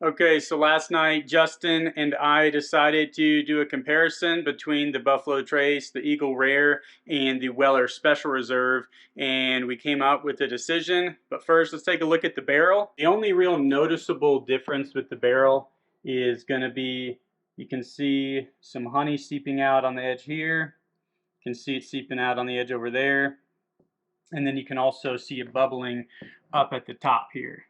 Okay, so last night Justin and I decided to do a comparison between the Buffalo Trace, the Eagle Rare, and the Weller Special Reserve, and we came out with a decision. But first, let's take a look at the barrel. The only real noticeable difference with the barrel is going to be, you can see some honey seeping out on the edge here. You can see it seeping out on the edge over there. And then you can also see it bubbling up at the top here,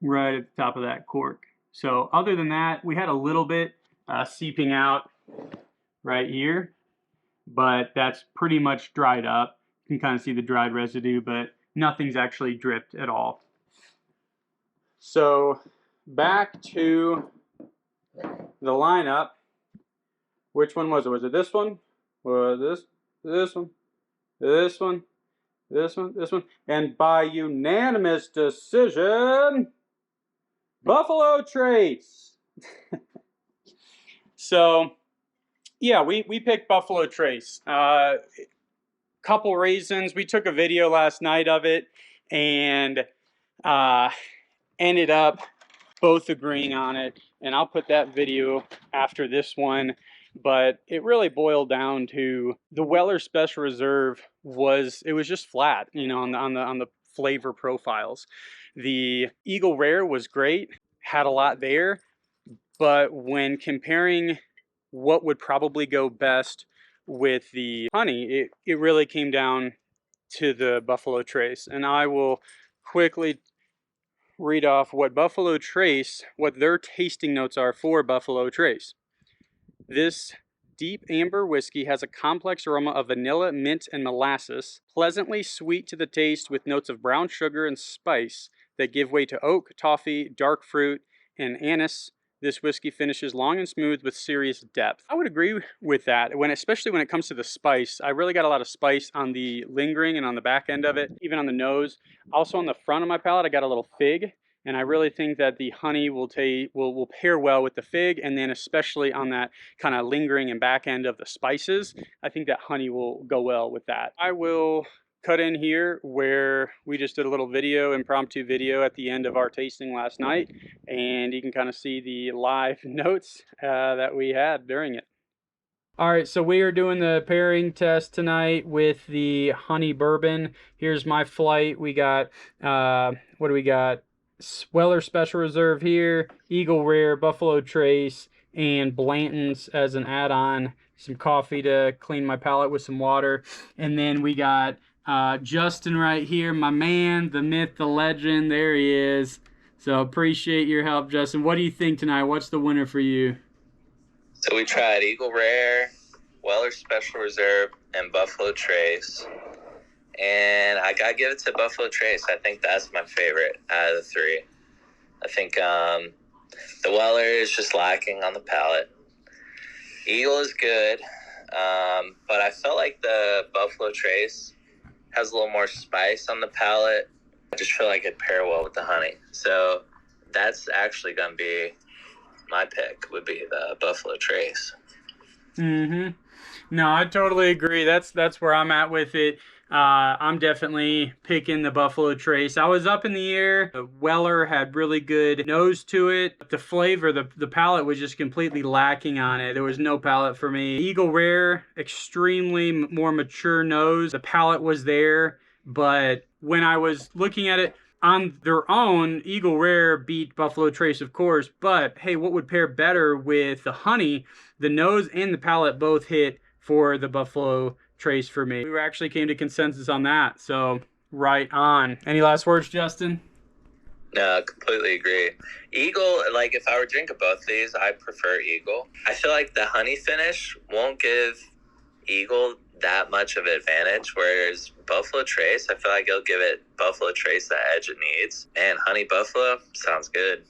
right at the top of that cork. So other than that, we had a little bit seeping out right here, but that's pretty much dried up. You can kind of see the dried residue, but nothing's actually dripped at all. So back to the lineup. Which one was it? Was it this one? Was this one? This one? This one? This one? And by unanimous decision, Buffalo Trace. So, yeah, we picked Buffalo Trace. Couple reasons. We took a video last night of it and ended up both agreeing on it. And I'll put that video after this one. But it really boiled down to the Weller Special Reserve was just flat, you know, on the flavor profiles. The Eagle Rare was great, had a lot there, but when comparing what would probably go best with the honey, it really came down to the Buffalo Trace. And I will quickly read off what Buffalo Trace, what their tasting notes are for Buffalo Trace. This deep amber whiskey has a complex aroma of vanilla, mint, and molasses, pleasantly sweet to the taste with notes of brown sugar and spice that give way to oak, toffee, dark fruit, and anise. This whiskey finishes long and smooth with serious depth. I would agree with that, especially when it comes to the spice. I really got a lot of spice on the lingering and on the back end of it, even on the nose. Also on the front of my palate, I got a little fig. And I really think that the honey will pair well with the fig, and then especially on that kind of lingering and back end of the spices, I think that honey will go well with that. I will cut in here where we just did a little impromptu video at the end of our tasting last night, and you can kind of see the live notes that we had during it. All right, so we are doing the pairing test tonight with the honey bourbon. Here's my flight. We got, what do we got? Weller Special Reserve here, Eagle Rare, Buffalo Trace, and Blanton's as an add-on. Some coffee to clean my palate with some water. And then we got Justin right here, my man, the myth, the legend. There he is. So appreciate your help, Justin. What do you think tonight? What's the winner for you? So we tried Eagle Rare, Weller Special Reserve, and Buffalo Trace. And I gotta give it to Buffalo Trace. I think that's my favorite out of the three. I think the Weller is just lacking on the palate. Eagle is good, but I felt like the Buffalo Trace has a little more spice on the palate. I just feel like it'd pair well with the honey. So that's actually gonna be my pick. Would be the Buffalo Trace. No, I totally agree. That's where I'm at with it. I'm definitely picking the Buffalo Trace. I was up in the air. The Weller had really good nose to it. The flavor, the palate was just completely lacking on it. There was no palate for me. Eagle Rare, extremely more mature nose. The palate was there, but when I was looking at it on their own, Eagle Rare beat Buffalo Trace, of course. But hey, what would pair better with the honey? The nose and the palate both hit for the Buffalo Trace for me. We actually came to consensus on that, so right on. Any last words, Justin? No, completely agree. Eagle, like if I were drinking both of these, I prefer Eagle. I feel like the honey finish won't give Eagle that much of an advantage, whereas Buffalo Trace, I feel like it'll give it Buffalo Trace the edge it needs. And honey buffalo sounds good.